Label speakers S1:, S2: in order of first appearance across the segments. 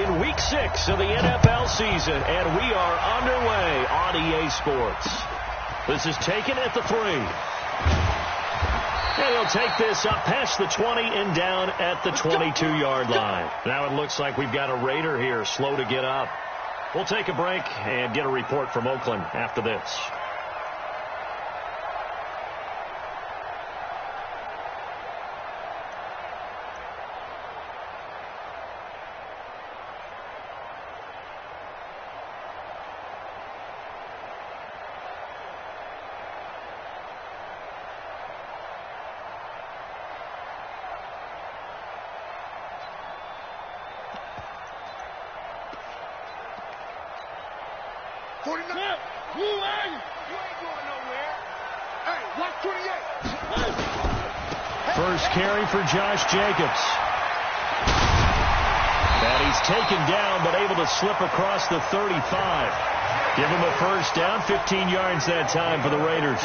S1: in Week 6 of the NFL season, and we are underway on EA Sports. This is taken at the 3. And he'll take this up past the 20 and down at the 22-yard line. Now it looks like we've got a Raider here, slow to get up. We'll take a break and get a report from Oakland after this. First carry for Josh Jacobs. And he's taken down, but able to slip across the 35. Give him a first down, 15 yards that time for the Raiders.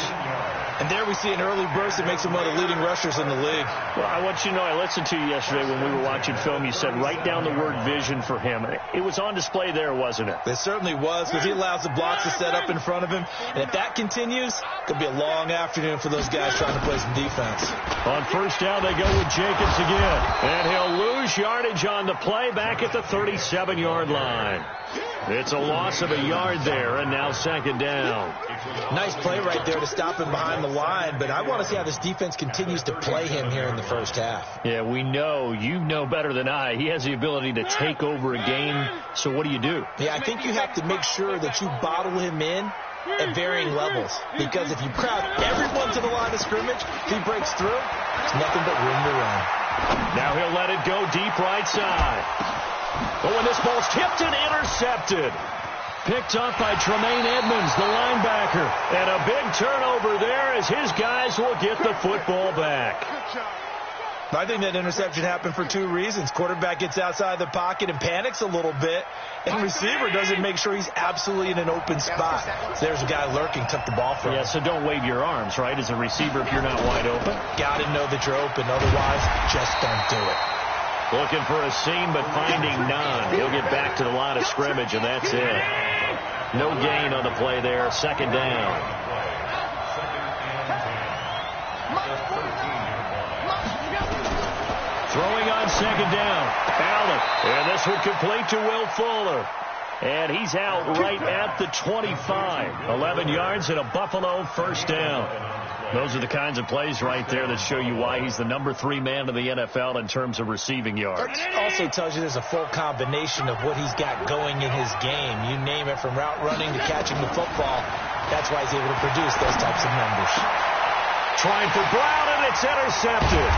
S2: And there we see an early burst that makes him one of the leading rushers in the league.
S1: Well, I want you to know, I listened to you yesterday when we were watching film. You said write down the word vision for him. It was on display there, wasn't it?
S2: It certainly was, because he allows the blocks to set up in front of him. And if that continues, it could be a long afternoon for those guys trying to play some defense.
S1: On first down, they go with Jacobs again. And he'll lose yardage on the play back at the 37-yard line. It's a loss of a yard there, and now second down.
S2: Nice play right there to stop him behind the line, but I want to see how this defense continues to play him here in the first half.
S1: Yeah, we know. You know better than I. He has the ability to take over a game, so what do you do?
S2: Yeah, I think you have to make sure that you bottle him in at varying levels, because if you crowd everyone to the line of scrimmage, if he breaks through, there's nothing but room to run.
S1: Now he'll let it go deep right side. Oh, and this ball's tipped and intercepted. Picked up by Tremaine Edmonds, the linebacker. And a big turnover there as his guys will get the football back.
S2: I think that interception happened for two reasons. Quarterback gets outside the pocket and panics a little bit, and receiver doesn't make sure he's absolutely in an open spot. So there's a guy lurking, took the ball from him.
S1: Yeah, so don't wave your arms, right, as a receiver if you're not wide open.
S2: Got to know that you're open. Otherwise, just don't do it.
S1: Looking for a seam, but finding none. He'll get back to the line of scrimmage, and that's it. No gain on the play there. Second down. Throwing on second down. Allen. And this one complete to Will Fuller. And he's out right at the 25. 11 yards and a Buffalo first down. Those are the kinds of plays right there that show you why he's the number 3 man in the NFL in terms of receiving yards.
S2: Also tells you there's a full combination of what he's got going in his game. You name it, from route running to catching the football. That's why he's able to produce those types of numbers.
S1: Trying for Brown, and it's intercepted.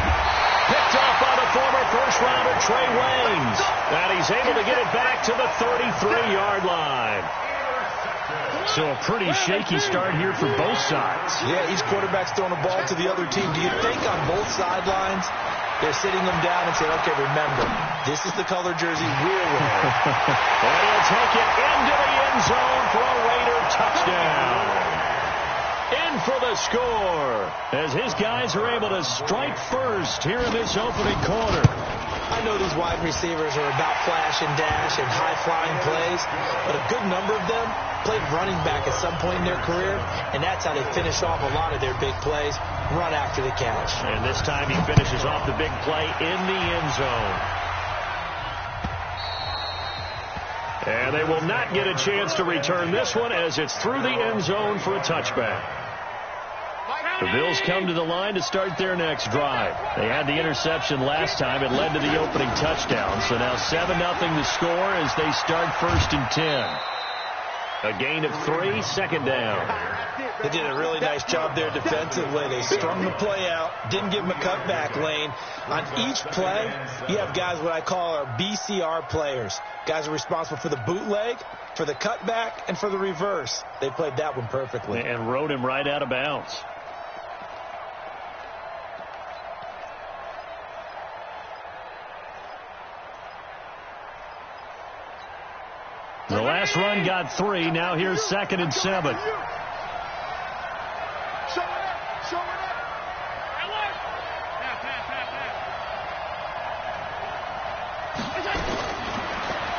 S1: Picked off by the former first-rounder Trey Waynes. And he's able to get it back to the 33-yard line. So a pretty shaky start here for both sides.
S2: Yeah, each quarterback's throwing a ball to the other team. Do you think on both sidelines they're sitting them down and saying, okay, remember, this is the color jersey we're wearing.
S1: And he'll take it into the end zone for a Raider touchdown. In for the score as his guys are able to strike first here in this opening quarter.
S2: I know these wide receivers are about flash and dash and high-flying plays, but a good number of them played running back at some point in their career, and that's how they finish off a lot of their big plays, run after the catch.
S1: And this time he finishes off the big play in the end zone. And they will not get a chance to return this one as it's through the end zone for a touchback. The Bills come to the line to start their next drive. They had the interception last time. It led to the opening touchdown. So now 7-0 the score as they start 1st and 10. A gain of 3, second down.
S2: They did a really nice job there defensively. They strung the play out, didn't give them a cutback lane. On each play, you have guys what I call our BCR players. Guys are responsible for the bootleg, for the cutback, and for the reverse. They played that one perfectly.
S1: And rode him right out of bounds. The last run got 3. Now here's 2nd and 7.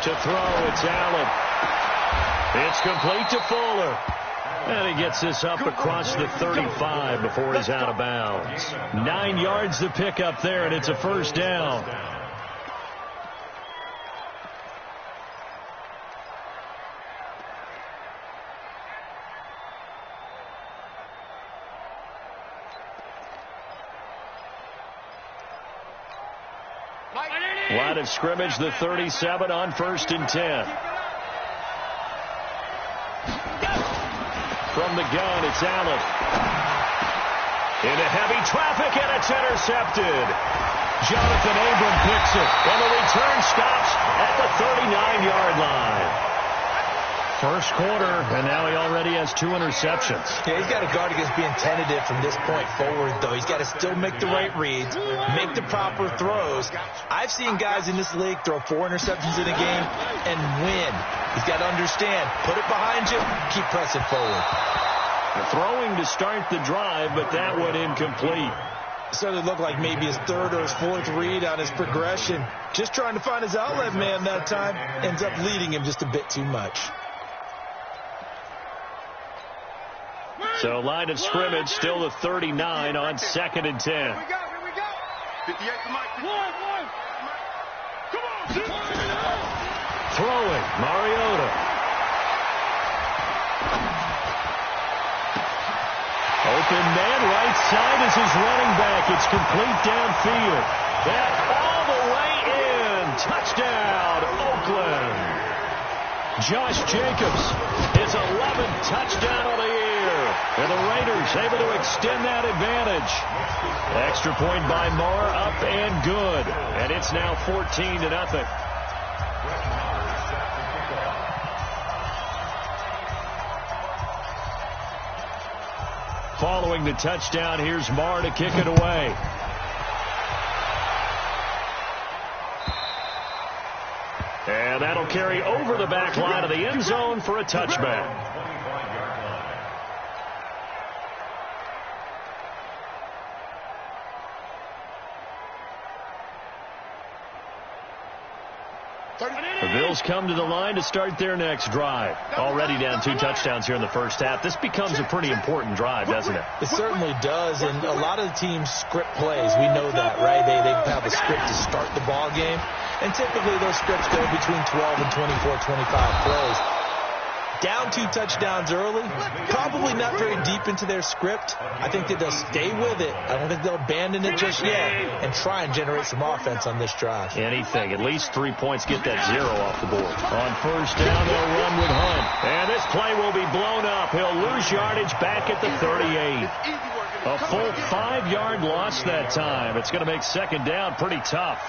S1: To throw, it's Allen. It's complete to Fuller. And he gets this up across the 35 before he's out of bounds. 9 yards to pick up there, and it's a first down. Line of scrimmage, the 37 on 1st and 10. From the gun, it's Allen. Into heavy traffic, and it's intercepted. Jonathan Abram picks it, and the return stops at the 39-yard line. First quarter, and now he already has 2 interceptions.
S2: Yeah, he's got to guard against being tentative from this point forward, though. He's got to still make the right reads, make the proper throws. I've seen guys in this league throw 4 interceptions in a game and win. He's got to understand, put it behind you, keep pressing forward.
S1: Throwing to start the drive, but that one incomplete.
S2: Started to look like maybe his 3rd or his 4th read on his progression. Just trying to find his outlet man that time. Ends up leading him just a bit too much.
S1: So line of scrimmage, still the 39 on 2nd and 10.
S3: Here we go. 58 to Mike. Come on.
S1: Throwing, Mariota. Open man, right side is his running back. It's complete downfield. And all the way in. Touchdown, Oakland. Josh Jacobs, his 11th touchdown of the year. And the Raiders able to extend that advantage. Extra point by Moore, up and good. And it's now 14-0. Following the touchdown, here's Moore to kick it away. And that'll carry over the back line of the end zone for a touchback. The Bills come to the line to start their next drive. Already down 2 touchdowns here in the first half. This becomes a pretty important drive, doesn't it?
S2: It certainly does, and a lot of the teams script plays. We know that, right? They have a script to start the ball game, and typically those scripts go between 12 and 24, 25 plays. Down 2 touchdowns early, probably not very deep into their script. I think that they'll stay with it. I don't think they'll abandon it just yet and try and generate some offense on this drive.
S1: Anything. At least 3 points, get that 0 off the board. On first down, they'll run with Hunt. And this play will be blown up. He'll lose yardage back at the 38. A full 5-yard loss that time. It's going to make second down pretty tough.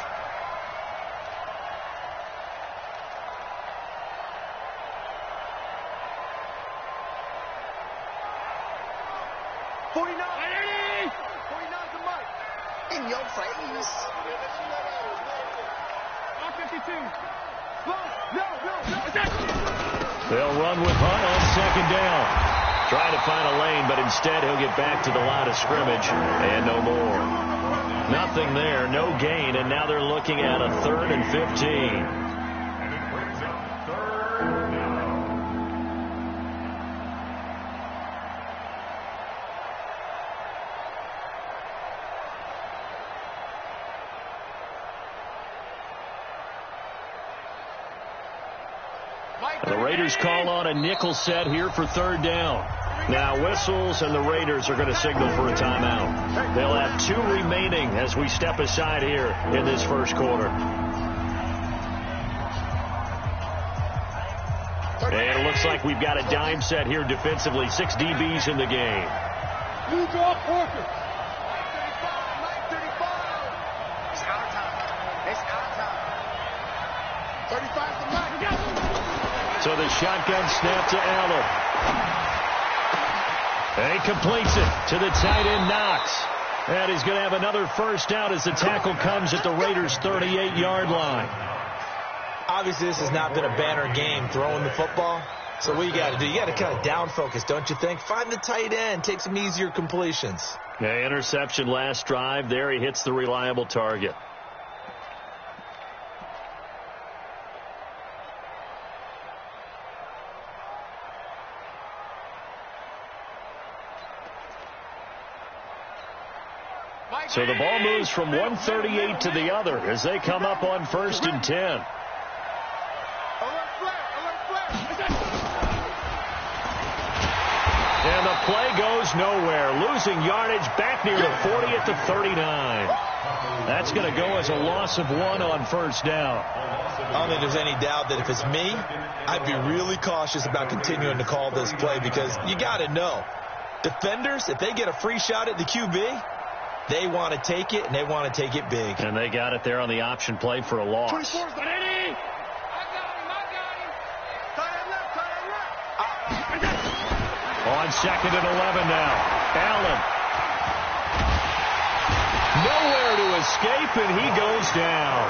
S1: They'll run with Hunt on second down. Try to find a lane, but instead he'll get back to the line of scrimmage and no more. Nothing there, no gain, and now they're looking at a 3rd and 15. The Raiders call on a nickel set here for 3rd down. Now whistles, and the Raiders are going to signal for a timeout. They'll have 2 remaining as we step aside here in this first quarter. And it looks like we've got a dime set here defensively. 6 DBs in the game.
S3: You drop Parker.
S4: It's our time. It's our time. 35 to Mike.
S1: So the shotgun snap to Allen. And he completes it to the tight end, Knox. And he's going to have another first down as the tackle comes at the Raiders' 38-yard line.
S2: Obviously, this has not been a banner game throwing the football. So what you got to do, you got to kind of down focus, don't you think? Find the tight end, take some easier completions.
S1: Yeah, interception last drive. There he hits the reliable target. So the ball moves from 138 to the other as they come up on 1st and 10. And the play goes nowhere, losing yardage back near the 40 at the 39. That's going to go as a loss of 1 on 1st down.
S2: I don't think there's any doubt that if it's me, I'd be really cautious about continuing to call this play because you got to know, defenders, if they get a free shot at the QB, they want to take it, and they want to take it big.
S1: And they got it there on the option play for a loss.
S3: 24's got Eddie. I got him.
S1: On 2nd and 11 now. Allen. Nowhere to escape, and he goes down.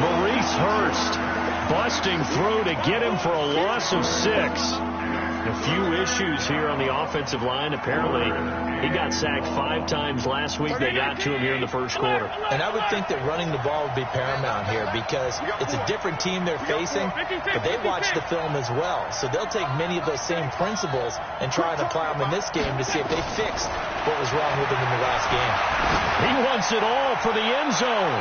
S1: Maurice Hurst busting through to get him for a loss of 6. A few issues here on the offensive line. Apparently, he got sacked 5 times last week. They got to him here in the first quarter.
S2: And I would think that running the ball would be paramount here because it's a different team they're facing, but they watch the film as well. So they'll take many of those same principles and try and apply them in this game to see if they fixed what was wrong with them in the last game.
S1: He wants it all for the end zone.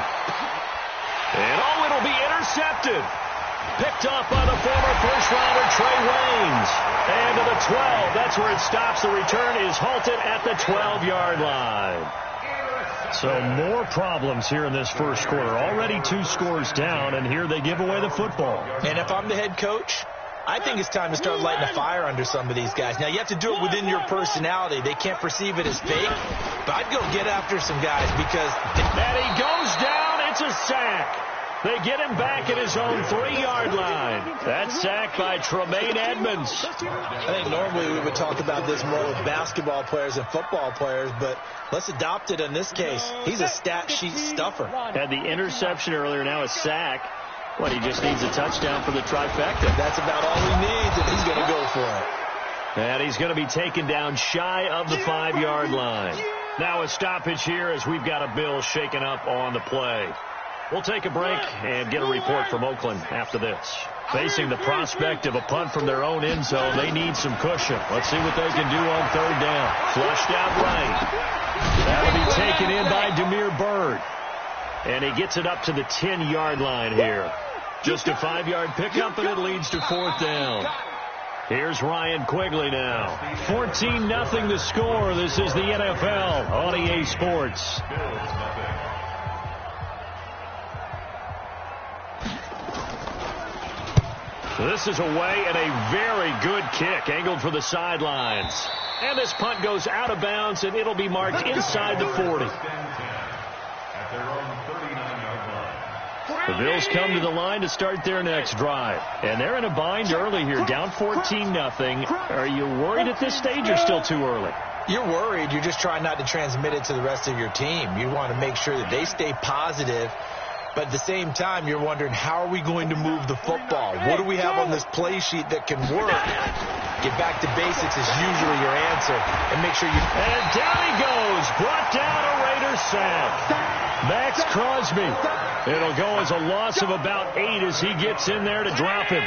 S1: And it'll be intercepted. Picked off by the former first-rounder Trey Waynes. And to the 12. That's where it stops. The return is halted at the 12-yard line. So more problems here in this first quarter. Already 2 scores down, and here they give away the football.
S2: And if I'm the head coach, I think it's time to start lighting a fire under some of these guys. Now, you have to do it within your personality. They can't perceive it as fake. But I'd go get after some guys because...
S1: And he goes down. It's a sack. They get him back at his own 3-yard line. That's sacked by Tremaine Edmonds.
S2: I think normally we would talk about this more with basketball players and football players, but let's adopt it in this case. He's a stat sheet stuffer.
S1: Had the interception earlier, now a sack. What, he just needs a touchdown for the trifecta.
S2: That's about all he needs, and he's going to go for it.
S1: And he's going to be taken down shy of the 5-yard line. Now a stoppage here as we've got a Bill shaken up on the play. We'll take a break and get a report from Oakland after this. Facing the prospect of a punt from their own end zone, they need some cushion. Let's see what they can do on 3rd down. Flushed out right. That'll be taken in by Demir Bird. And he gets it up to the 10-yard line here. Just a 5-yard pickup, and it leads to 4th down. Here's Ryan Quigley now. 14-0 the score. This is the NFL on EA Sports. This is away and a very good kick angled for the sidelines. And this punt goes out of bounds, and it'll be marked inside the 40. The Bills come to the line to start their next drive. And they're in a bind early here, down 14-0. Are you worried at this stage or still too early?
S2: You're worried. You're just trying not to transmit it to the rest of your team. You want to make sure that they stay positive. But at the same time, you're wondering, how are we going to move the football? What do we have on this play sheet that can work? Get back to basics is usually your answer. And make sure you...
S1: And down he goes. Brought down a Raider sack. Max Crosby. It'll go as a loss of about 8 as he gets in there to drop him.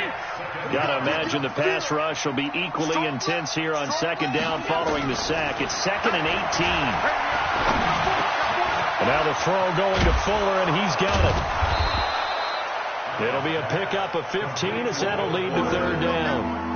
S1: Got to imagine the pass rush will be equally intense here on 2nd down following the sack. It's 2nd and 18. And now the throw going to Fuller, and he's got it. It'll be a pickup of 15 as that'll lead to 3rd down.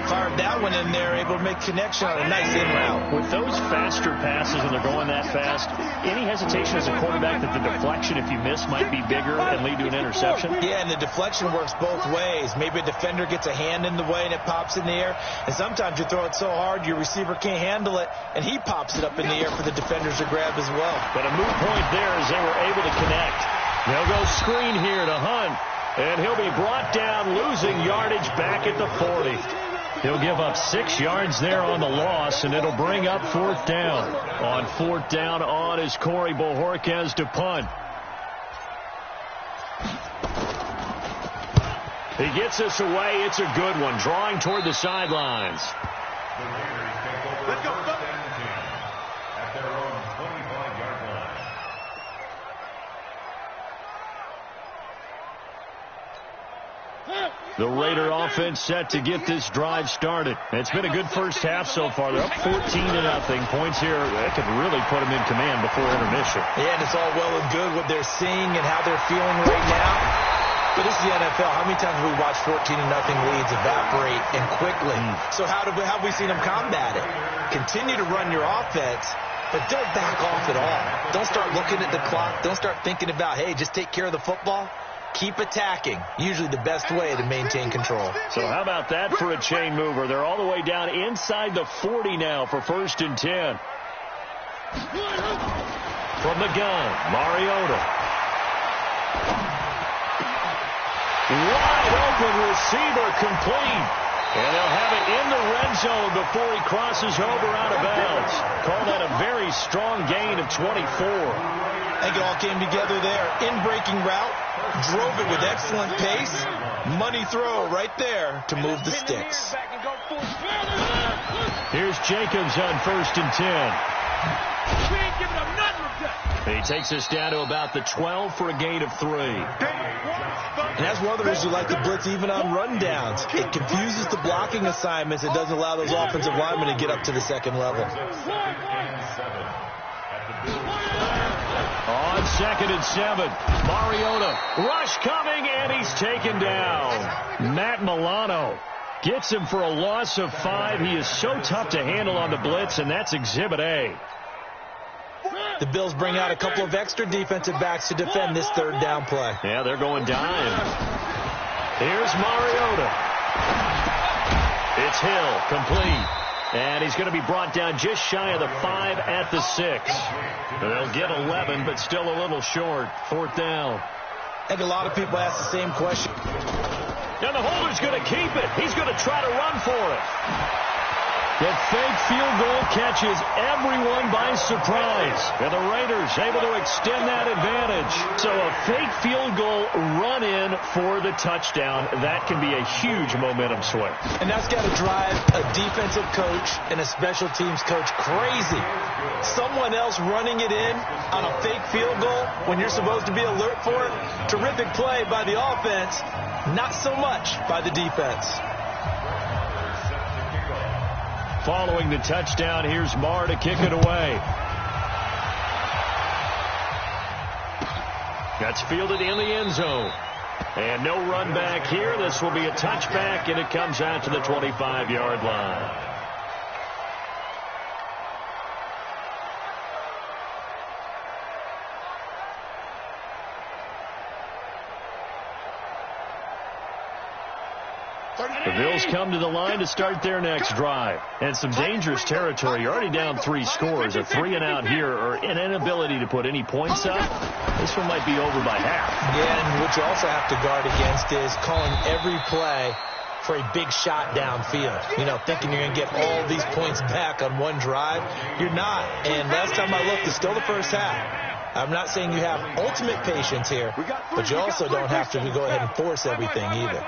S2: Fired that one in there, able to make connection on a nice in route.
S1: With those faster passes and they're going that fast, any hesitation as a quarterback that the deflection, if you miss, might be bigger and lead to an interception?
S2: Yeah, and the deflection works both ways. Maybe a defender gets a hand in the way and it pops in the air. And sometimes you throw it so hard your receiver can't handle it, and he pops it up in the air for the defenders to grab as well.
S1: But a moot point there as they were able to connect. They'll go screen here to Hunt, and he'll be brought down, losing yardage back at the 40. He'll give up 6 yards there on the loss, and it'll bring up 4th down. On 4th down on is Corey Bojorquez to punt. He gets us away. It's a good one, drawing toward the sidelines.
S3: Let's go.
S5: At their own 25-yard line.
S1: The Raider offense set to get this drive started. It's been a good first half so far. They're up 14-0. Points here that could really put them in command before intermission.
S2: Yeah, and it's all well and good what they're seeing and how they're feeling right now. But this is the NFL. How many times have we watched 14-0 leads evaporate and quickly? So how have we seen them combat it? Continue to run your offense, but don't back off at all. Don't start looking at the clock. Don't start thinking about, hey, just take care of the football. Keep attacking. Usually the best way to maintain control.
S1: So how about that for a chain mover? They're all the way down inside the 40 now for 1st and 10. From the gun, Mariota. Wide open receiver complete. And they'll have it in the red zone before he crosses over out of bounds. Call that a very strong gain of 24.
S2: I think it all came together there. In-breaking route. Drove it with excellent pace. Money throw right there to move the sticks.
S1: Here's Jacobs on 1st and 10. He takes us down to about the 12 for a gain of 3.
S2: And that's one of the reasons you like to blitz even on rundowns. It confuses the blocking assignments. It doesn't allow those offensive linemen to get up to the second level.
S1: On 2nd and 7, Mariota. Rush coming, and he's taken down. Matt Milano gets him for a loss of 5. He is so tough to handle on the blitz, and that's Exhibit A.
S2: The Bills bring out a couple of extra defensive backs to defend this 3rd down play.
S1: Yeah, they're going dime. Here's Mariota. It's Hill, complete. And he's going to be brought down just shy of the 5 at the 6. They'll get 11, but still a little short. 4th down.
S2: I think a lot of people ask the same question.
S1: And the holder's going to keep it. He's going to try to run for it. The fake field goal catches everyone by surprise. And the Raiders able to extend that advantage. So a fake field goal run in for the touchdown. That can be a huge momentum swing.
S2: And that's got to drive a defensive coach and a special teams coach crazy. Someone else running it in on a fake field goal when you're supposed to be alert for it. Terrific play by the offense. Not so much by the defense.
S1: Following the touchdown, here's Marr to kick it away. That's fielded in the end zone. And no run back here. This will be a touchback, and it comes out to the 25-yard line. The Bills come to the line to start their next drive. And some dangerous territory. You're already down 3 scores. A 3-and-out here, or an inability to put any points up. This one might be over by half.
S2: Yeah, and what you also have to guard against is calling every play for a big shot downfield. You know, thinking you're going to get all these points back on one drive. You're not. And last time I looked, it's still the first half. I'm not saying you have ultimate patience here, but you also don't have to go ahead and force everything either.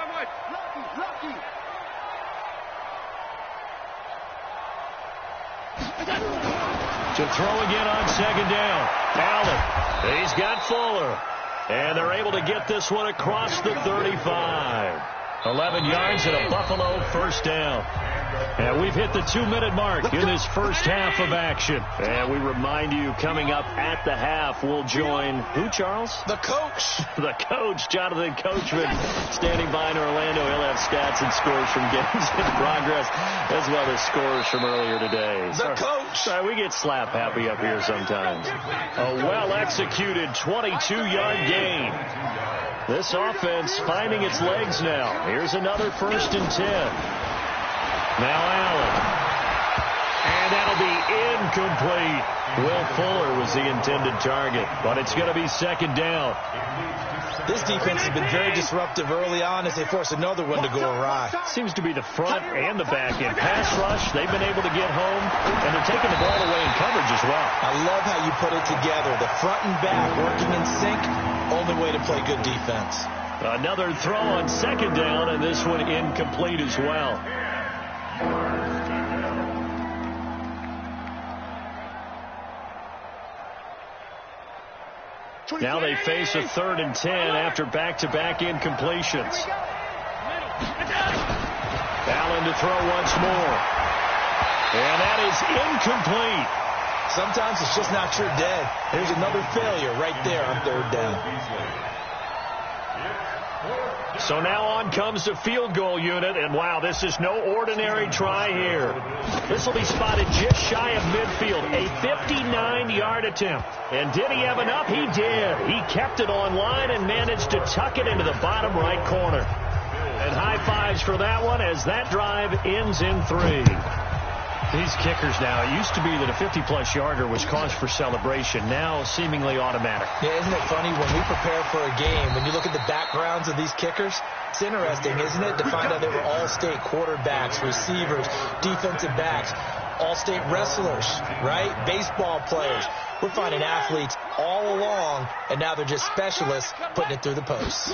S1: To throw again on 2nd down. Allen. He's got Fuller. And they're able to get this one across the 35. 11 yards and a Buffalo 1st down. And we've hit the 2-minute mark in this first half of action. And we remind you, coming up at the half, we'll join who, Charles?
S2: The coach.
S1: The coach, Jonathan Coachman, standing by in Orlando. He'll have stats and scores from games in progress, as well as scores from earlier today.
S2: The coach.
S1: Sorry, we get slap happy up here sometimes. A well-executed 22-yard gain. This offense finding its legs now. Here's another 1st and 10. Now Allen. And that'll be incomplete. Will Fuller was the intended target, but it's going to be 2nd down.
S2: This defense has been very disruptive early on as they force another one to go awry.
S1: Seems to be the front and the back end. Pass rush, they've been able to get home, and they're taking the ball away in coverage as well.
S2: I love how you put it together. The front and back working in sync, only way to play good defense.
S1: Another throw on 2nd down, and this one incomplete as well. Now they face a 3rd and 10 after back-to-back incompletions. Allen to throw once more. And that is incomplete.
S2: Sometimes it's just not your day. There's another failure right there on third down.
S1: So now on comes the field goal unit, and wow, this is no ordinary try here. This will be spotted just shy of midfield, a 59-yard attempt. And did he have enough? He did. He kept it on line and managed to tuck it into the bottom right corner. And high fives for that one as that drive ends in 3. These kickers now, it used to be that a 50-plus yarder was cause for celebration. Now seemingly automatic.
S2: Yeah, isn't it funny when we prepare for a game, when you look at the backgrounds of these kickers, it's interesting, isn't it, to find out they were all-state quarterbacks, receivers, defensive backs, all-state wrestlers, right? Baseball players. We're finding athletes all along, and now they're just specialists putting it through the posts.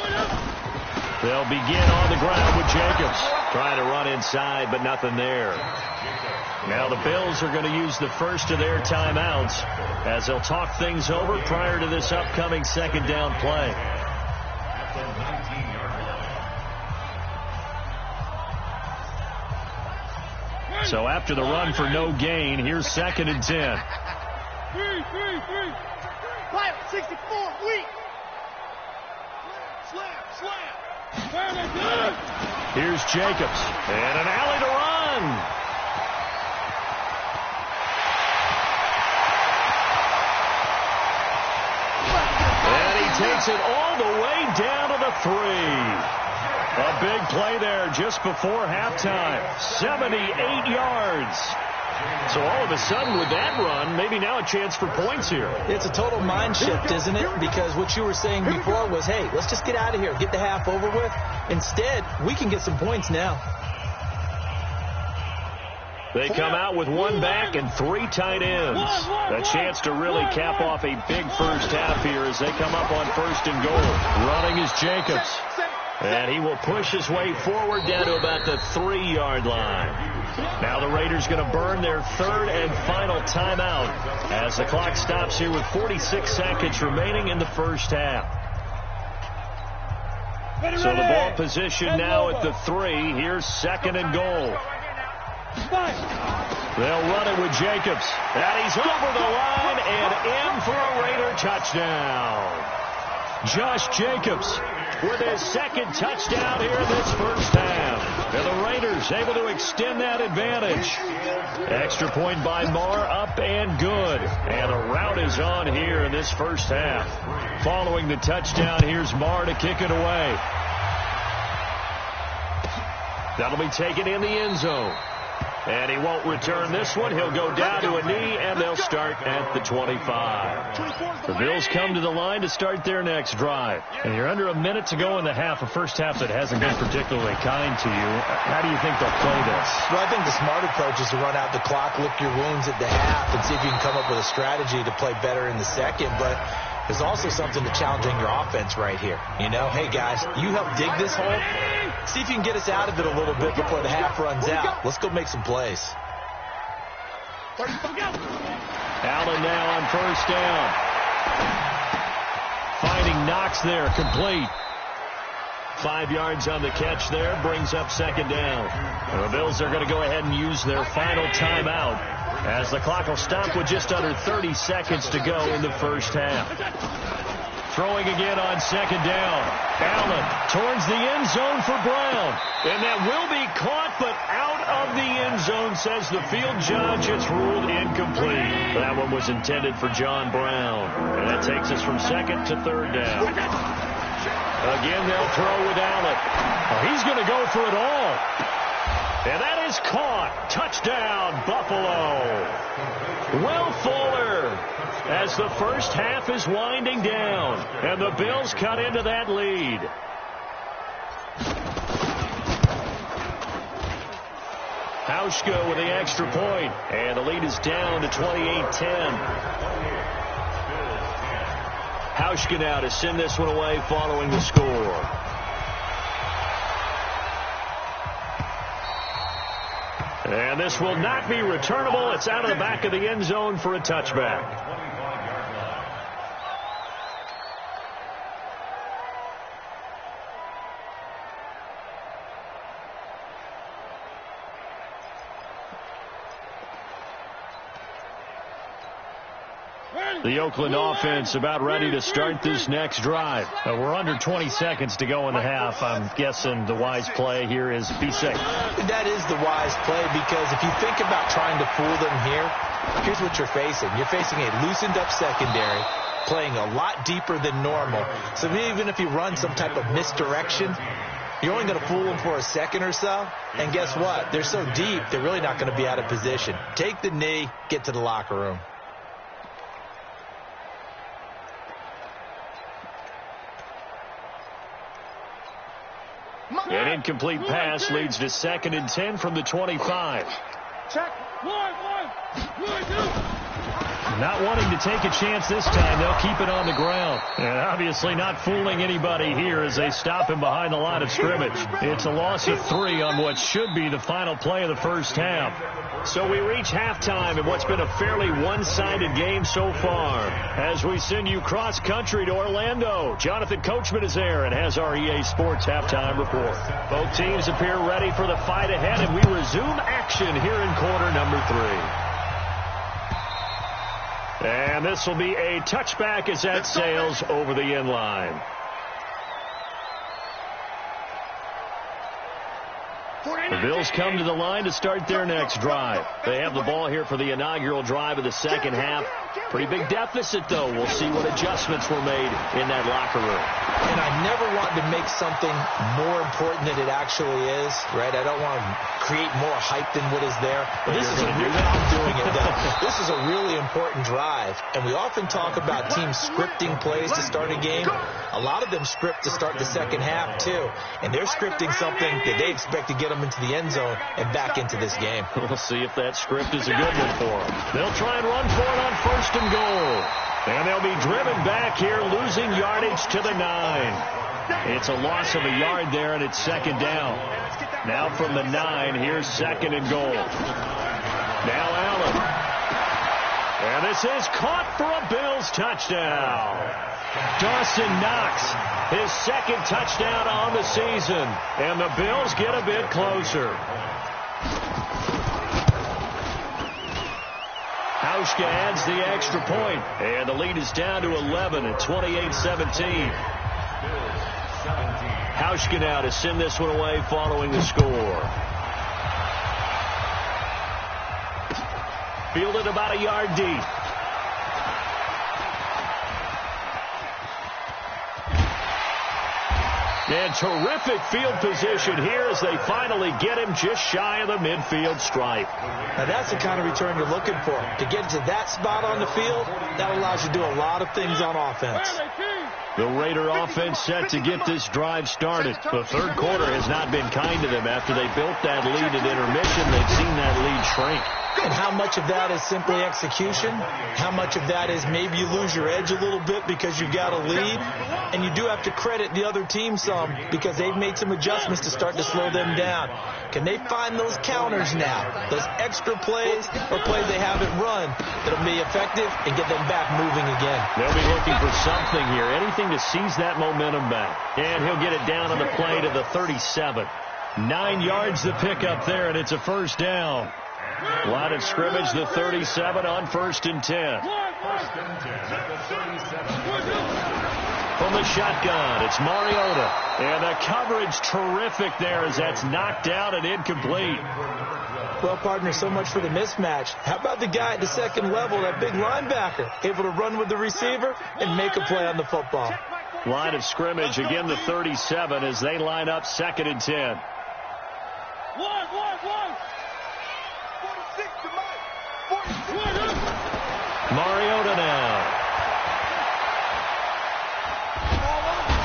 S1: They'll begin on the ground with Jacobs. Trying to run inside, but nothing there. Now the Bills are going to use the first of their timeouts as they'll talk things over prior to this upcoming second down play. So after the run for no gain, here's 2nd and 10.
S4: 64, weak. Slam.
S1: Here's Jacobs, and an alley to run. Takes it all the way down to the 3. A big play there just before halftime. 78 yards. So all of a sudden with that run, maybe now a chance for points here.
S2: It's a total mind shift, isn't it? Because what you were saying before was, hey, let's just get out of here, get the half over with. Instead, we can get some points now.
S1: They come out with 1 back and 3 tight ends. A chance to really cap off a big first half here as they come up on 1st and goal. Running is Jacobs. And he will push his way forward down to about the 3-yard line. Now the Raiders going to burn their 3rd and final timeout as the clock stops here with 46 seconds remaining in the first half. So the ball position now at the 3. Here's 2nd and goal. They'll run it with Jacobs. And he's over the line and in for a Raider touchdown. Josh Jacobs with his 2nd touchdown here in this first half. And the Raiders able to extend that advantage. Extra point by Marr, up and good. And a rout is on here in this first half. Following the touchdown, here's Marr to kick it away. That'll be taken in the end zone. And he won't return this one. He'll go down to a knee, and they'll start at the 25. The Bills come to the line to start their next drive. And you're under a minute to go in the half, a first half that hasn't been particularly kind to you. How do you think they'll play this?
S2: Well, I think the smart approach is to run out the clock, lick your wounds at the half, and see if you can come up with a strategy to play better in the second. But there's also something to challenging your offense right here. You know, hey, guys, you help dig this hole. See if you can get us out of it a little bit before the half runs out. Let's go make some plays.
S1: Allen now on 1st down. Finding Knox there, complete. 5 yards on the catch there, brings up 2nd down. And the Bills are going to go ahead and use their final timeout as the clock will stop with just under 30 seconds to go in the first half. Throwing again on 2nd down. Allen towards the end zone for Brown. And that will be caught, but out of the end zone, says the field judge. It's ruled incomplete. That one was intended for John Brown. And that takes us from 2nd to 3rd down. Again, they'll throw with Allen. He's going to go for it all. And that is caught. Touchdown, Buffalo. Will Fuller, as the first half is winding down, and the Bills cut into that lead. Hauschka with the extra point, and the lead is down to 28-10. Hauschka now to send this one away following the score. And this will not be returnable. It's out of the back of the end zone for a touchback. The Oakland offense about ready to start this next drive. We're under 20 seconds to go in the half. I'm guessing the wise play here is be safe.
S2: That is the wise play, because if you think about trying to fool them here, here's what you're facing. You're facing a loosened up secondary, playing a lot deeper than normal. So even if you run some type of misdirection, you're only going to fool them for a second or so. And guess what? They're so deep, they're really not going to be out of position. Take the knee, get to the locker room.
S1: An incomplete pass leads to 2nd and 10 from the 25.
S4: Check.
S1: Not wanting to take a chance this time, they'll keep it on the ground. And obviously not fooling anybody here as they stop him behind the line of scrimmage. It's a loss of 3 on what should be the final play of the first half. So we reach halftime in what's been a fairly one-sided game so far. As we send you cross-country to Orlando, Jonathan Coachman is there and has our EA Sports halftime report. Both teams appear ready for the fight ahead, and we resume action here in quarter number 3. And this will be a touchback as that sails over the end line. The Bills come to the line to start their next drive. They have the ball here for the inaugural drive of the second half. Pretty big deficit, though. We'll see what adjustments were made in that locker room.
S2: And I never want to make something more important than it actually is, right? I don't want to create more hype than what is there. But this is a really, I'm doing it though. This is a really important drive. And we often talk about teams scripting plays to start a game. A lot of them script to start the second half, too. And they're scripting something that they expect to get them into the end zone and back into this game.
S1: We'll see if that script is a good one for them. They'll try and run for it on 1st and goal. And they'll be driven back here, losing yardage to the 9. It's a loss of a yard there, and it's 2nd down. Now from the 9, here's 2nd and goal. Now Allen. And this is caught for a Bills touchdown. Dawson Knox, his 2nd touchdown on the season. And the Bills get a bit closer. Hauschka adds the extra point, and the lead is down to 11 at 28-17. Hauschka now to send this one away following the score. Fielded about a yard deep. And terrific field position here as they finally get him just shy of the midfield stripe.
S2: Now that's the kind of return you're looking for. To get to that spot on the field, that allows you to do a lot of things on offense.
S1: The Raider offense set to get this drive started. The third quarter has not been kind to them. After they built that lead at intermission, they've seen that lead shrink.
S2: And how much of that is simply execution? How much of that is maybe you lose your edge a little bit because you've got a lead? And you do have to credit the other team some because they've made some adjustments to start to slow them down. Can they find those counters now, those extra plays or plays they haven't run that'll be effective and get them back moving again?
S1: They'll be looking for something here, anything to seize that momentum back. And he'll get it down on the play to the 37. 9 yards to pick up there, and it's a 1st down. Line of scrimmage, the 37 on 1st and 10.
S5: 1st and 10 at the 37.
S1: From the shotgun, it's Mariota. And the coverage terrific there as that's knocked out and incomplete.
S2: Well, partner, so much for the mismatch. How about the guy at the second level, that big linebacker, able to run with the receiver and make a play on the football?
S1: Line of scrimmage, again the 37 as they line up 2nd and 10. Mariota now.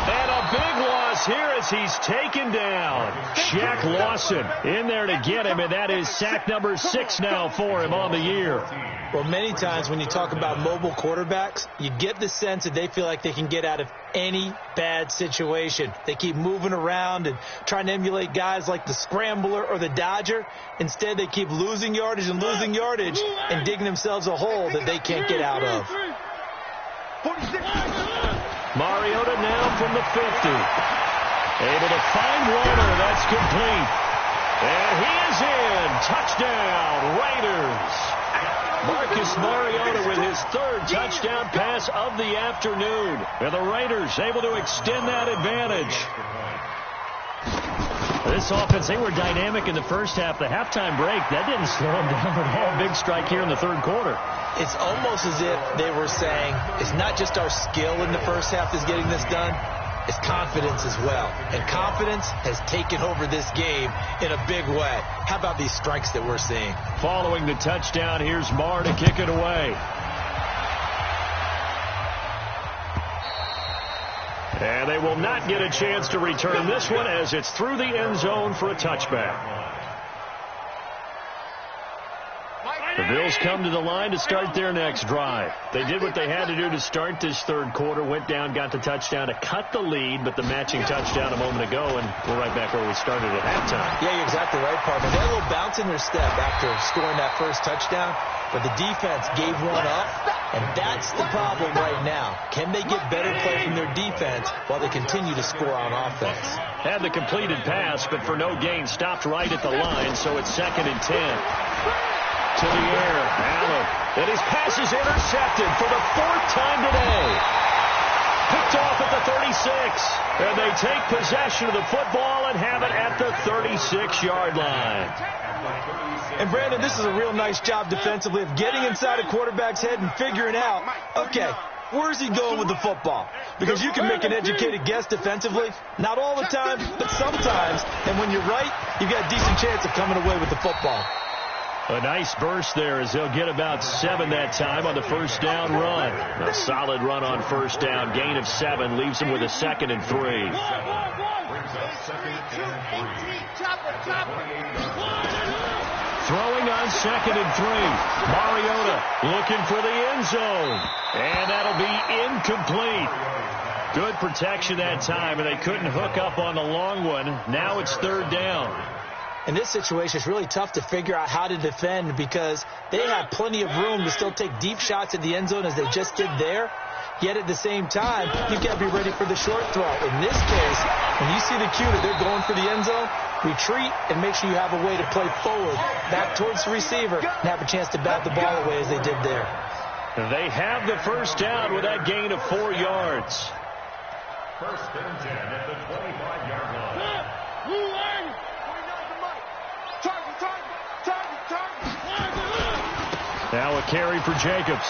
S1: And a big loss here as he's taken down. Shaq Lawson in there to get him, and that is sack number 6 now for him on the year.
S2: Well, many times when you talk about mobile quarterbacks, you get the sense that they feel like they can get out of any bad situation. They keep moving around and trying to emulate guys like the Scrambler or the Dodger. Instead, they keep losing yardage and digging themselves a hole that they can't get out of.
S1: Mariota now from the 50. Able to find Warner. That's complete. And he is in. Touchdown, Raiders. Marcus Mariota with his third touchdown pass of the afternoon. And the Raiders able to extend that advantage. This offense, they were dynamic in the first half. The halftime break, that didn't slow them down at all. Big strike here in the third quarter.
S2: It's almost as if they were saying, it's not just our skill in the first half that's getting this done, it's confidence as well. And confidence has taken over this game in a big way. How about these strikes that we're seeing?
S1: Following the touchdown, here's Marr to kick it away. And they will not get a chance to return this one as it's through the end zone for a touchback. The Bills come to the line to start their next drive. They did what they had to do to start this third quarter, went down, got the touchdown to cut the lead, but the matching touchdown a moment ago, and we're right back where we started at halftime.
S2: Yeah, you're exactly right, partner. They had a little bounce in their step after scoring that first touchdown, but the defense gave one up, and that's the problem right now. Can they get better play from their defense while they continue to score on offense?
S1: Had the completed pass, but for no gain, stopped right at the line, so it's 2nd and 10. To the air, Allen. And his pass is intercepted for the 4th time today. Picked off at the 36. And they take possession of the football and have it at the 36-yard line.
S2: And, Brandon, this is a real nice job defensively of getting inside a quarterback's head and figuring out, okay, where's he going with the football? Because you can make an educated guess defensively. Not all the time, but sometimes. And when you're right, you've got a decent chance of coming away with the football.
S1: A nice burst there as they'll get about 7 that time on the first down run. A solid run on first down. Gain of 7 leaves them with a 2nd and 3. Throwing on 2nd and 3. Mariota looking for the end zone. And that'll be incomplete. Good protection that time, and they couldn't hook up on the long one. Now it's 3rd down.
S2: In this situation, it's really tough to figure out how to defend because they have plenty of room to still take deep shots at the end zone as they just did there. Yet at the same time, you've got to be ready for the short throw. In this case, when you see the cue that they're going for the end zone, retreat and make sure you have a way to play forward, back towards the receiver, and have a chance to bat the ball away as they did there.
S1: They have the first down with that gain of 4 yards.
S5: 1st and 10 at the 25-yard line.
S1: Now a carry for Jacobs.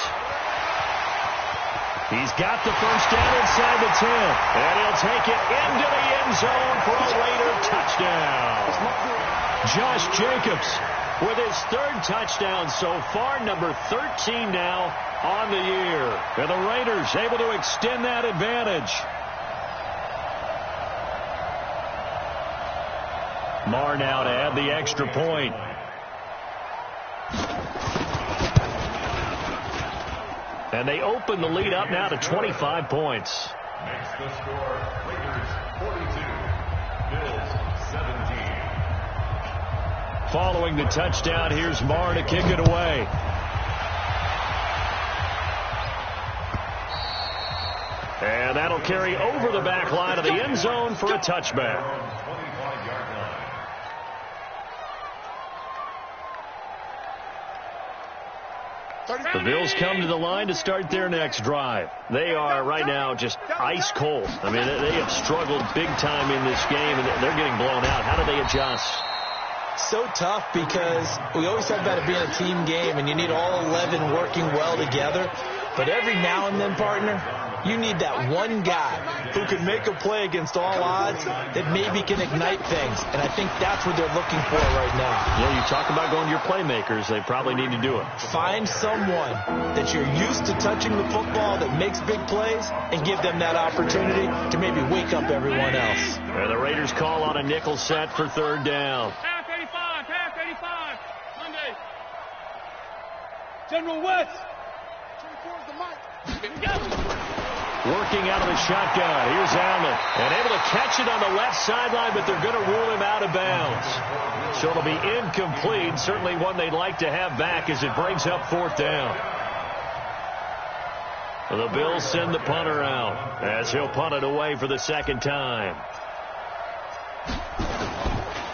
S1: He's got the first down inside the 10. And he'll take it into the end zone for a Raider touchdown. Josh Jacobs with his 3rd touchdown so far, number 13 now on the year. And the Raiders able to extend that advantage. Marr now to add the extra point. And they open the lead up now to 25 points.
S5: Next the score, Raiders 42, Bills 17.
S1: Following the touchdown, here's Marr to kick it away. And that'll carry over the back line of the end zone for a touchback. The Bills come to the line to start their next drive. They are right now just ice cold. I mean, they have struggled big time in this game, and they're getting blown out. How do they adjust?
S2: So tough because we always talk about it being a team game, and you need all 11 working well together. But every now and then, partner, you need that one guy who can make a play against all odds that maybe can ignite things. And I think that's what they're looking for right now.
S1: Yeah, you talk about going to your playmakers. They probably need to do it.
S2: Find someone that you're used to touching the football that makes big plays and give them that opportunity to maybe wake up everyone else.
S1: And the Raiders call on a nickel set for 3rd down.
S3: Pass 85, Monday. General West. Here we go.
S1: Working out of the shotgun. Here's Allen. And able to catch it on the left sideline, but they're going to rule him out of bounds. So it'll be incomplete. Certainly one they'd like to have back as it brings up 4th down. The Bills send the punter out as he'll punt it away for the 2nd time.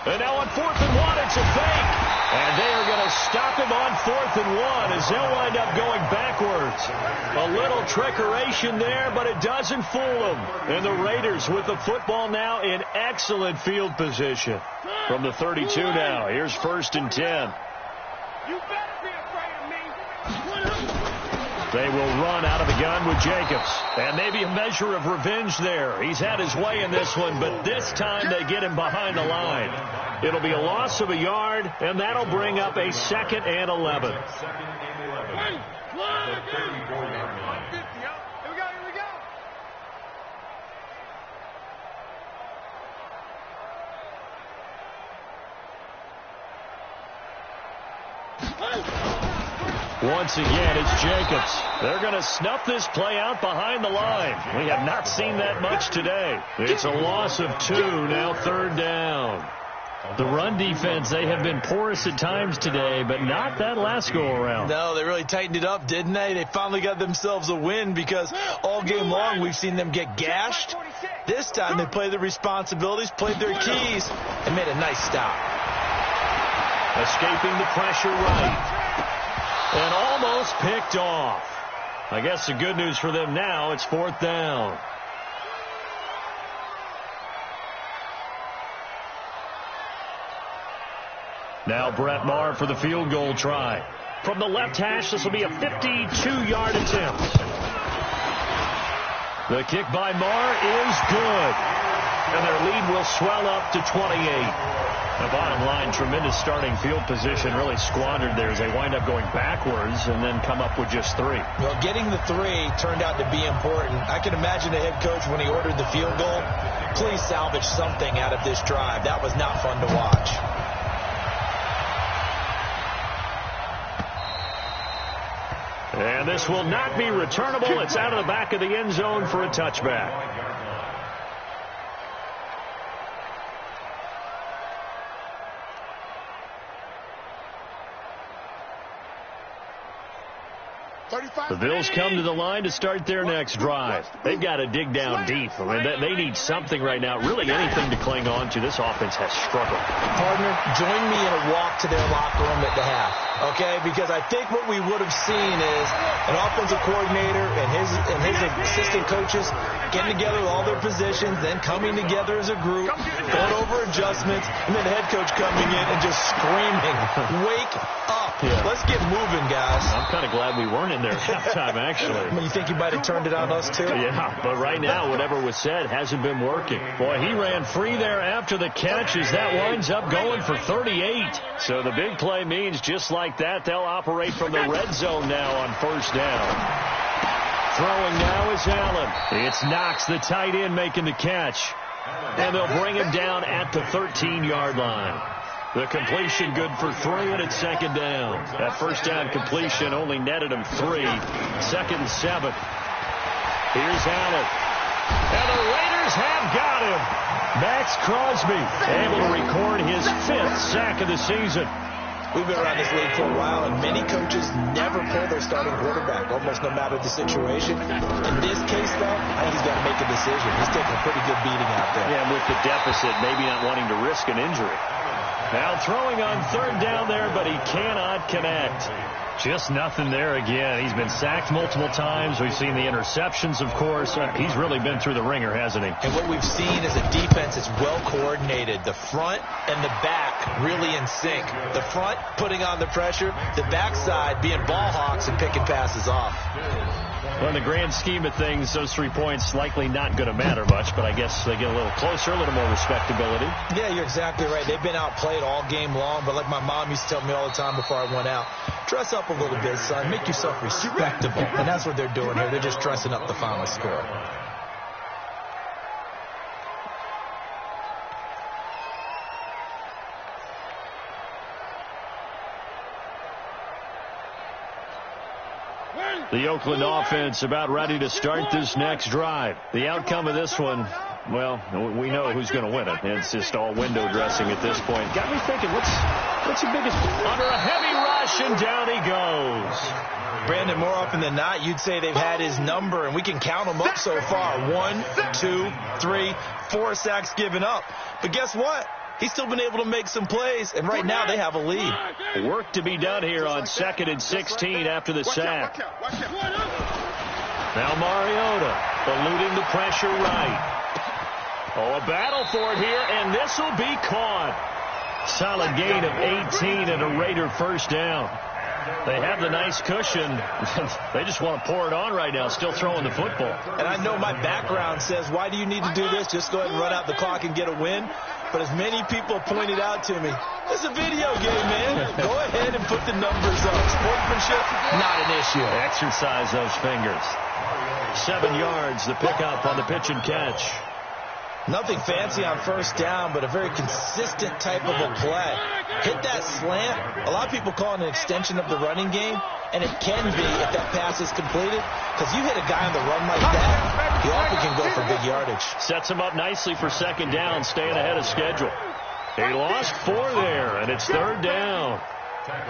S1: And now on 4th and 1, it's a fake. And they are going to stop it him on 4th and 1 as they'll wind up going backwards. A little trickeration there, but it doesn't fool them. And the Raiders with the football now in excellent field position. From the 32 now, here's 1st and 10.
S3: You better be afraid of me.
S1: They will run out of the gun with Jacobs. And maybe a measure of revenge there. He's had his way in this one, but this time they get him behind the line. It'll be a loss of a yard, and that'll bring up a 2nd and 11.
S3: Here we go.
S1: Once again, it's Jacobs. They're going to snuff this play out behind the line. We have not seen that much today. It's a loss of 2, now 3rd down. The run defense, they have been porous at times today, but not that last go-around.
S2: No, they really tightened it up, didn't they? They finally got themselves a win because all game long we've seen them get gashed. This time they played their responsibilities, played their keys, and made a nice stop.
S1: Escaping the pressure right. And almost picked off. I guess the good news for them now, it's 4th down. Now Brett Maher for the field goal try. From the left hash, this will be a 52-yard attempt. The kick by Maher is good. And their lead will swell up to 28. The bottom line, tremendous starting field position, really squandered there as they wind up going backwards and then come up with just 3.
S2: Well, getting the 3 turned out to be important. I can imagine the head coach when he ordered the field goal, please salvage something out of this drive. That was not fun to watch.
S1: And this will not be returnable. It's out of the back of the end zone for a touchback. The Bills come to the line to start their next drive. They've got to dig down deep. I mean, they need something right now, really anything to cling on to. This offense has struggled.
S2: Partner, join me in a walk to their locker room at the half, okay? Because I think what we would have seen is an offensive coordinator and his assistant coaches getting together with all their positions, then coming together as a group, going over adjustments, and then the head coach coming in and just screaming, wake up. Yeah. Let's get moving, guys.
S1: I'm kind of glad we weren't in there at halftime, actually.
S2: You think you might have turned it on us, too?
S1: Yeah, but right now, whatever was said hasn't been working. Boy, he ran free there after the catch as that winds up going for 38. So the big play means just like that, they'll operate from the red zone now on 1st down. Throwing now is Allen. It's Knox, the tight end, making the catch. And they'll bring him down at the 13-yard line. The completion good for 3, and it's 2nd down. That 1st down completion only netted him 3. 2nd and 7. Here's Allen. And the Raiders have got him. Max Crosby able to record his 5th sack of the season.
S2: We've been around this league for a while, and many coaches never pull their starting quarterback, almost no matter the situation. In this case, though, I think he's got to make a decision. He's taking a pretty good beating out there.
S1: Yeah, and with the deficit, maybe not wanting to risk an injury. Now throwing on 3rd down there, but he cannot connect. Just nothing there again. He's been sacked multiple times. We've seen the interceptions, of course. He's really been through the ringer, hasn't he?
S2: And what we've seen is a defense that's well coordinated. The front and the back really in sync. The front putting on the pressure, the backside being ball hawks and picking passes off.
S1: Well, in the grand scheme of things, those 3 points likely not going to matter much, but I guess they get a little closer, a little more respectability.
S2: Yeah, you're exactly right. They've been outplayed all game long, but like my mom used to tell me all the time before I went out, dress up a little bit, son. Make yourself respectable. And that's what they're doing here. They're just dressing up the final score.
S1: The Oakland offense about ready to start this next drive. The outcome of this one, well, we know who's going to win it. It's just all window dressing at this point. Got me thinking, what's the biggest... Under a heavy rush, and down he goes.
S2: Brandon, more often than not, you'd say they've had his number, and we can count them up so far. 1, 2, 3, 4 sacks given up. But guess what? He's still been able to make some plays, and right now they have a lead.
S1: Work to be done here on 2nd and 16 after the sack. Now Mariota eluding the pressure right. Oh, a battle for it here, and this will be caught. Solid gain of 18 and a Raider first down. They have the nice cushion. They just want to pour it on right now, still throwing the football.
S2: And I know my background says, why do you need to do this? Just go ahead and run out the clock and get a win. But as many people pointed out to me, it's a video game, man. Go ahead and put the numbers up. Sportsmanship, not an issue.
S1: Exercise those fingers. 7 yards, the pickup on the pitch and catch.
S2: Nothing fancy on first down, but a very consistent type of a play. Hit that slant. A lot of people call it an extension of the running game, and it can be if that pass is completed, because you hit a guy on the run like that, he often can go for big yardage.
S1: Sets him up nicely for 2nd down, staying ahead of schedule. He lost 4 there, and it's 3rd down.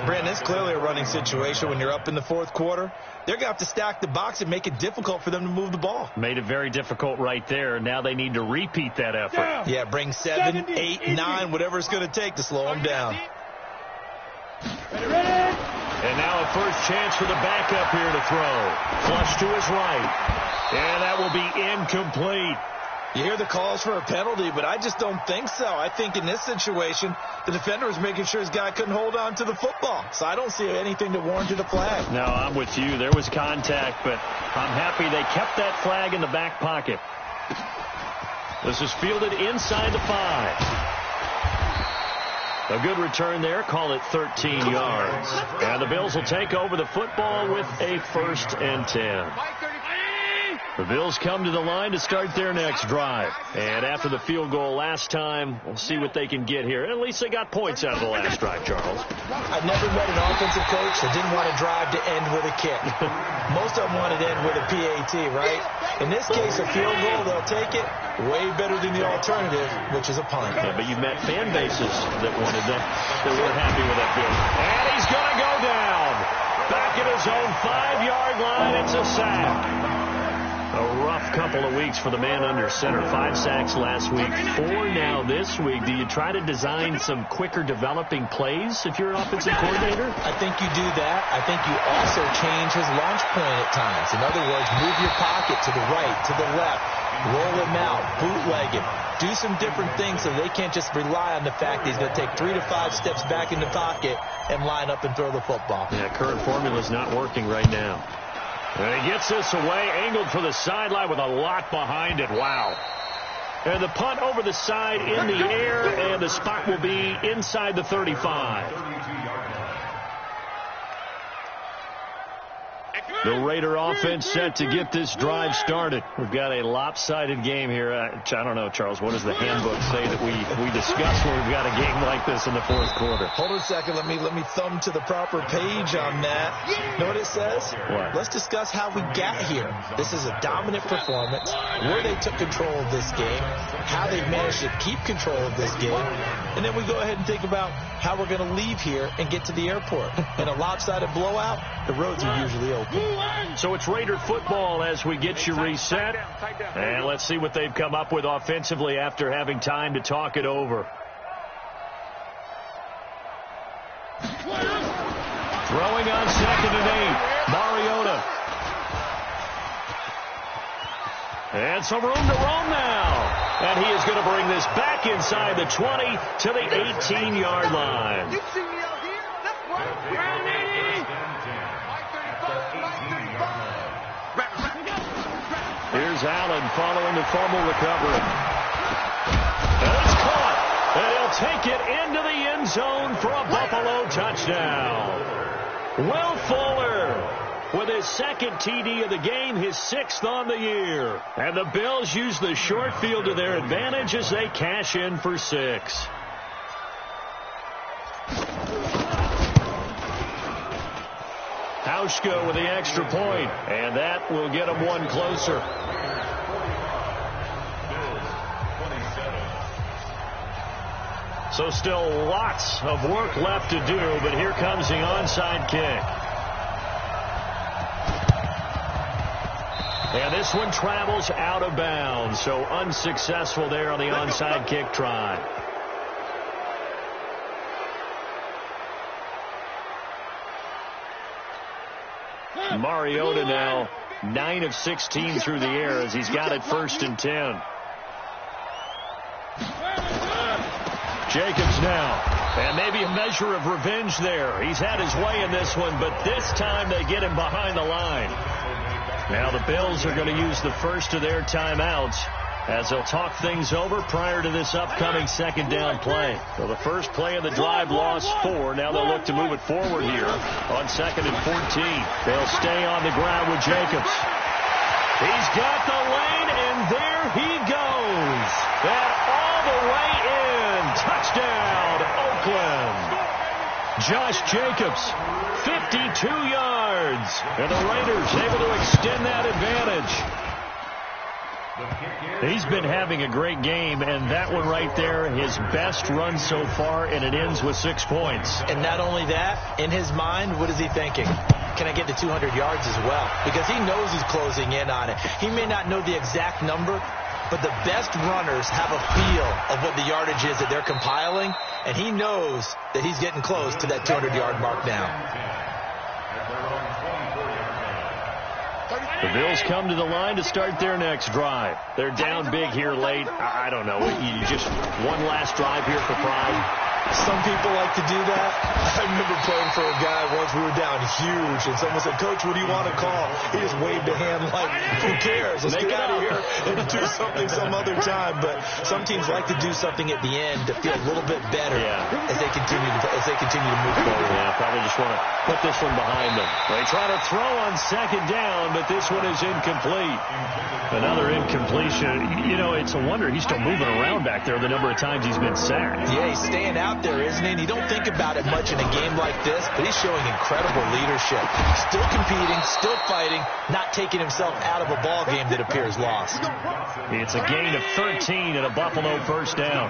S2: Brandon, it's clearly a running situation when you're up in the 4th quarter. They're going to have to stack the box and make it difficult for them to move the ball.
S1: Made it very difficult right there. Now they need to repeat that effort.
S2: Yeah, bring 7, 8, 9, whatever it's going to take to slow them down.
S1: And now a first chance for the backup here to throw. Flush to his right. And that will be incomplete.
S2: You hear the calls for a penalty, but I just don't think so. I think in this situation, the defender was making sure his guy couldn't hold on to the football. So I don't see anything that warranted a flag.
S1: No, I'm with you. There was contact, but I'm happy they kept that flag in the back pocket. This is fielded inside the 5. A good return there. Call it 13 yards. And the Bills will take over the football with a 1st and 10. The Bills come to the line to start their next drive. And after the field goal last time, we'll see what they can get here. At least they got points out of the last drive, Charles.
S2: I've never met an offensive coach that didn't want to drive to end with a kick. Most of them wanted to end with a PAT, right? In this case, a field goal, they'll take it. Way better than the alternative, which is a punt.
S1: Yeah, but you've met fan bases that wanted that, that weren't happy with that field. And he's going to go down. Back at his own 5-yard line, it's a sack. A rough couple of weeks for the man under center. 5 sacks last week, 4 now this week. Do you try to design some quicker developing plays if you're an offensive coordinator?
S2: I think you do that. I think you also change his launch point at times. In other words, move your pocket to the right, to the left, roll him out, bootleg him. Do some different things so they can't just rely on the fact that he's going to take 3 to 5 steps back in the pocket and line up and throw the football.
S1: Yeah, current formula is not working right now. And he gets this away, angled for the sideline with a lot behind it. Wow. And the punt over the side in the air, and the spot will be inside the 35. The Raider offense set to get this drive started. We've got a lopsided game here. I don't know, Charles, what does the handbook say that we discuss when we've got a game like this in the 4th quarter?
S2: Hold on a second. Let me thumb to the proper page on that. Know what it says?
S1: What?
S2: Let's discuss how we got here. This is a dominant performance, where they took control of this game, how they've managed to keep control of this game, and then we go ahead and think about how we're going to leave here and get to the airport. In a lopsided blowout, the roads are usually open.
S1: So it's Raider football as we get you reset. And let's see what they've come up with offensively after having time to talk it over. Throwing on 2nd and 8. Mariota. And some room to roam now. And he is going to bring this back inside the 20 to the 18-yard line.
S3: You see me out here? That's right. Ground 80.
S1: Here's Allen following the fumble recovery. And it's caught. And he'll take it into the end zone for a Buffalo touchdown. Will Fuller with his 2nd TD of the game, his 6th on the year. And the Bills use the short field to their advantage as they cash in for 6. Hauschka with the extra point, and that will get them one closer. So still lots of work left to do, but here comes the onside kick. And this one travels out of bounds, so unsuccessful there on the onside kick try. Mariota now 9 of 16 through the air as he's got it 1st and 10. Jacobs now. And maybe a measure of revenge there. He's had his way in this one, but this time they get him behind the line. Now the Bills are going to use the first of their timeouts as they'll talk things over prior to this upcoming 2nd down play. So the first play of the drive lost 4. Now they'll look to move it forward here on 2nd and 14. They'll stay on the ground with Jacobs. He's got the lane, and there he goes. That all the way in. Touchdown, Oakland. Josh Jacobs, 52 yards. And the Raiders able to extend that advantage. He's been having a great game, and that one right there, his best run so far, and it ends with 6 points.
S2: And not only that, in his mind, what is he thinking? Can I get to 200 yards as well? Because he knows he's closing in on it. He may not know the exact number, but the best runners have a feel of what the yardage is that they're compiling, and he knows that he's getting close to that 200-yard mark now.
S1: The Bills come to the line to start their next drive. They're down big here late. I don't know. You just one last drive here for pride.
S2: Some people like to do that. I remember playing for a guy once. We were down huge, and someone said, "Coach, what do you want to call?" He just waved a hand like, "Who cares? Let's get out of here and do something some other time." But some teams like to do something at the end to feel a little bit better as they continue to move forward.
S1: Yeah, probably just want to put this one behind them. They try to throw on 2nd down, but this one is incomplete. Another incompletion. You know, it's a wonder he's still moving around back there the number of times he's been sacked.
S2: Yeah, he's staying out there, isn't he? And you don't think about it much in a game like this, but he's showing incredible leadership. Still competing, still fighting, not taking himself out of a ball game that appears lost.
S1: It's a gain of 13 and a Buffalo 1st down.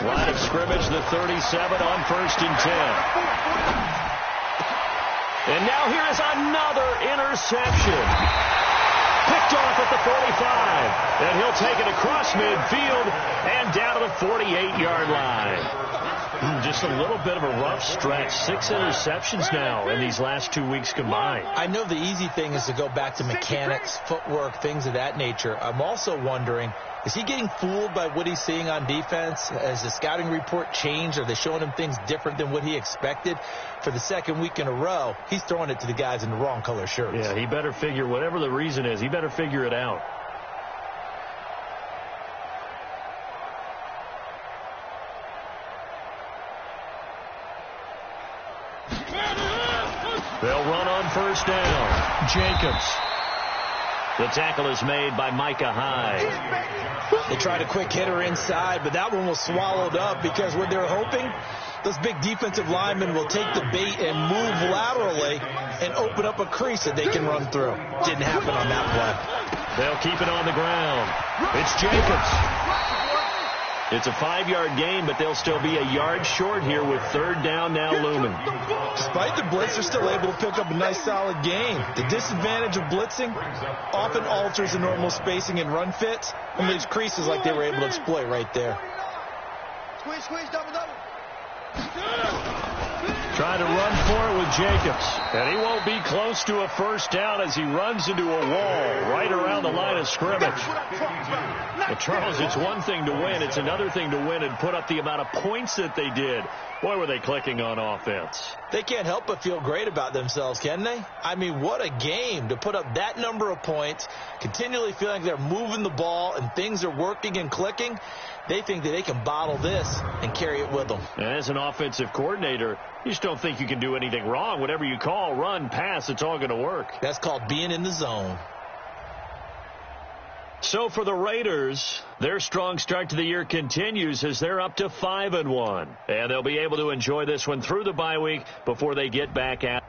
S1: Line of scrimmage, the 37 on 1st and 10. And now here is another interception. Picked off at the 45. And he'll take it across midfield and down to the 48-yard line. Just a little bit of a rough stretch. 6 interceptions now in these last 2 weeks combined.
S2: I know the easy thing is to go back to mechanics, footwork, things of that nature. I'm also wondering, is he getting fooled by what he's seeing on defense? Has the scouting report changed? Are they showing him things different than what he expected? For the 2nd week in a row, he's throwing it to the guys in the wrong color shirts.
S1: Yeah, he better figure, whatever the reason is, he better figure it out. They'll run on 1st down. Jacobs. The tackle is made by Micah Hyde.
S2: They tried a quick hitter inside, but that one was swallowed up because what they're hoping, those big defensive linemen will take the bait and move laterally and open up a crease that they can run through. Didn't happen on that play.
S1: They'll keep it on the ground. It's Jacobs. It's a 5-yard gain, but they'll still be a yard short here with 3rd down now looming.
S2: Despite the blitz, they're still able to pick up a nice solid gain. The disadvantage of blitzing often alters the normal spacing and run fits and leaves creases like they were able to exploit right there.
S4: Squeeze, double.
S1: Trying to run for it with Jacobs. And he won't be close to a 1st down as he runs into a wall right around the line of scrimmage. But Charles, it's one thing to win. It's another thing to win and put up the amount of points that they did. Boy, were they clicking on offense.
S2: They can't help but feel great about themselves, can they? I mean, what a game to put up that number of points, continually feeling like they're moving the ball and things are working and clicking. They think that they can bottle this and carry it with them.
S1: And as an offensive coordinator, you just don't think you can do anything wrong. Whatever you call, run, pass, it's all going to work.
S2: That's called being in the zone.
S1: So for the Raiders, their strong start to the year continues as they're up to 5-1. And they'll be able to enjoy this one through the bye week before they get back at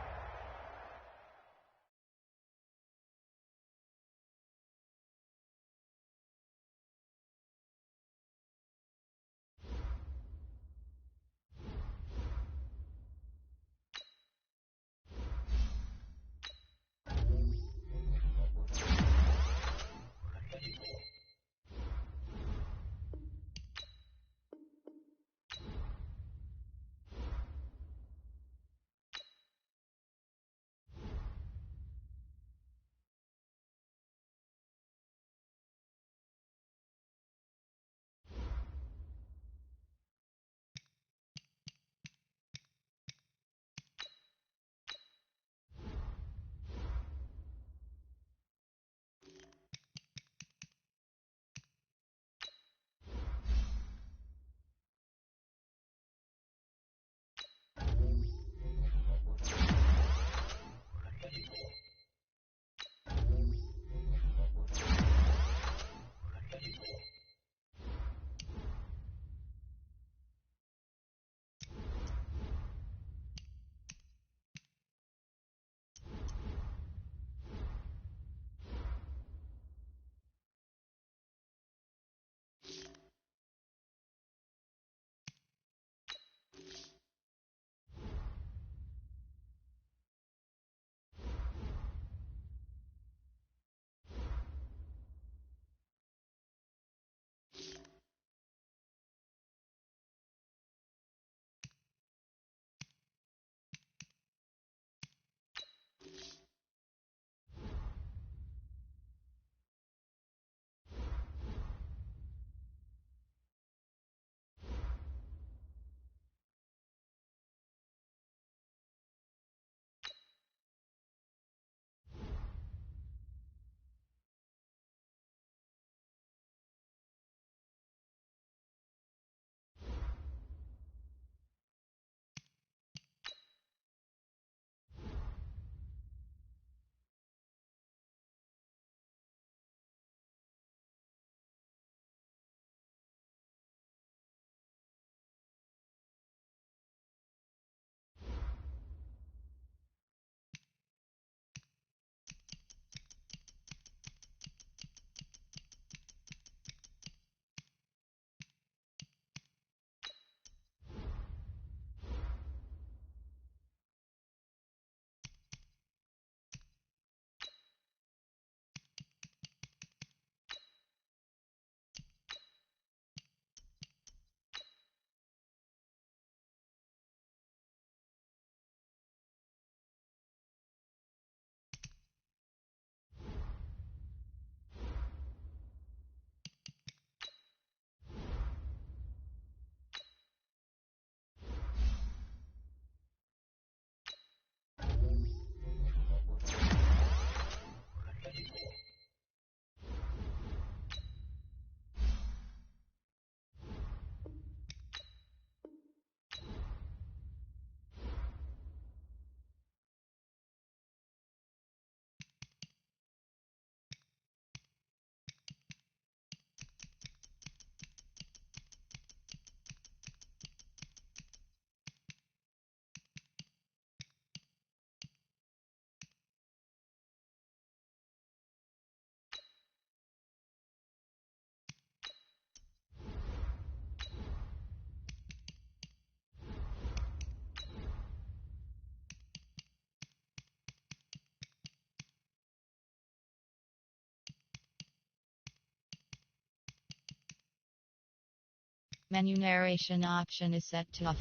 S6: Menu narration option is set to off.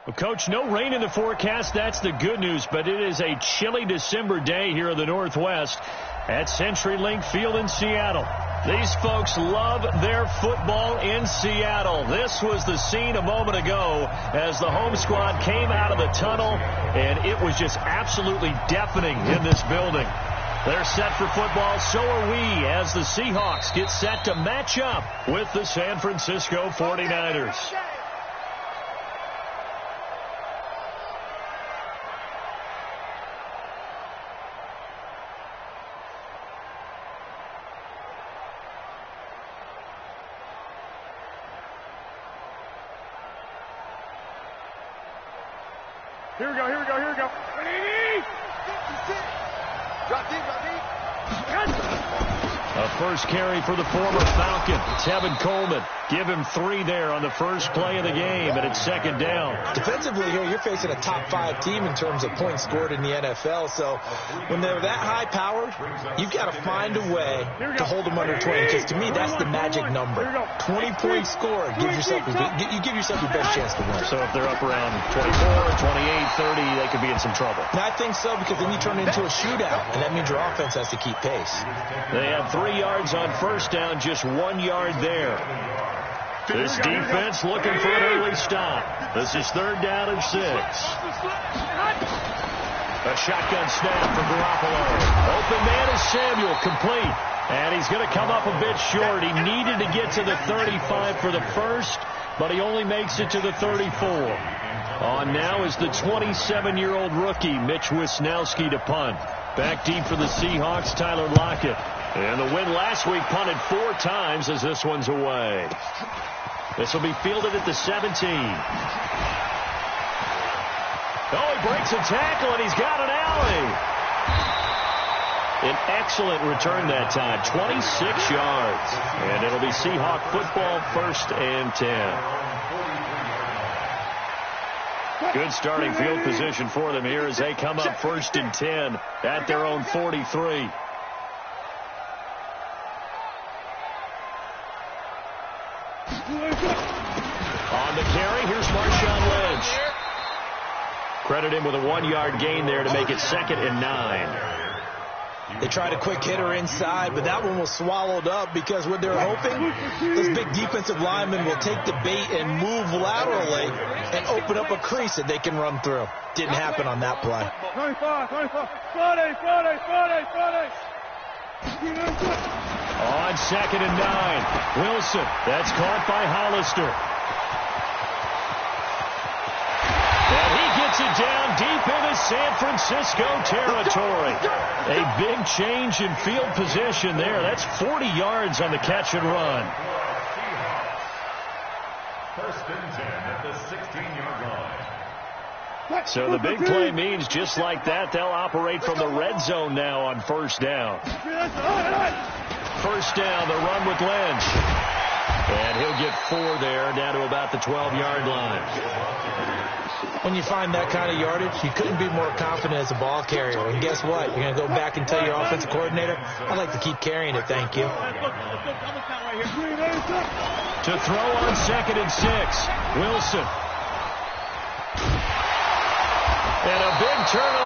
S1: Well, Coach, no rain in the forecast. That's the good news, but it is a chilly December day here in the Northwest at CenturyLink Field in Seattle. These folks love their football in Seattle. This was the scene a moment ago as the home squad came out of the tunnel, and it was just absolutely deafening in this building. They're set for football, so are we, as the Seahawks get set to match up with the San Francisco 49ers.
S3: Here we go.
S4: Drop deep.
S1: A first carry for the former Falcon, Tevin Coleman. Give him 3 there on the first play of the game, and it's second down.
S2: Defensively here, you're facing a top 5 team in terms of points scored in the NFL. So when they're that high-powered, you've got to find a way to hold them under 20. Because to me, that's the magic number. 20 points scored. You give yourself your best chance to win.
S1: So if they're up around 24, 28, 30, they could be in some trouble.
S2: And I think so, because then you turn it into a shootout, and that means your offense has to keep pace.
S1: They had 3 yards on first down, just 1 yard there. This defense looking for an early stop. This is 3rd down and 6. A shotgun snap for Garoppolo. Open man is Samuel, complete. And he's going to come up a bit short. He needed to get to the 35 for the first, but he only makes it to the 34. On now is the 27-year-old rookie, Mitch Wisnowski, to punt. Back deep for the Seahawks, Tyler Lockett. And the win last week punted 4 times as this one's away. This will be fielded at the 17. Oh, he breaks a tackle, and he's got an alley. An excellent return that time, 26 yards. And it'll be Seahawk football, 1st and 10. Good starting field position for them here as they come up 1st and 10 at their own 43. On the carry, here's Marshawn Lynch. Credit him with a 1-yard gain there to make it 2nd and 9.
S2: They tried a quick hitter inside, but that one was swallowed up because what they're hoping, this big defensive lineman will take the bait and move laterally and open up a crease that they can run through. Didn't happen on that play.
S3: 25. Friday.
S1: On 2nd and 9, Wilson. That's caught by Hollister. And he gets it down deep into San Francisco territory. A big change in field position there. That's 40 yards on the catch and run.
S5: 1st and 10 at the 16-yard line.
S1: So the big play means just like that, they'll operate from the red zone now on 1st down. 1st down, the run with Lynch. And he'll get 4 there, down to about the 12-yard line.
S2: When you find that kind of yardage, you couldn't be more confident as a ball carrier. And guess what? You're going to go back and tell your offensive coordinator, I'd like to keep carrying it, thank you.
S1: To throw on 2nd and 6, Wilson. And a big turnover.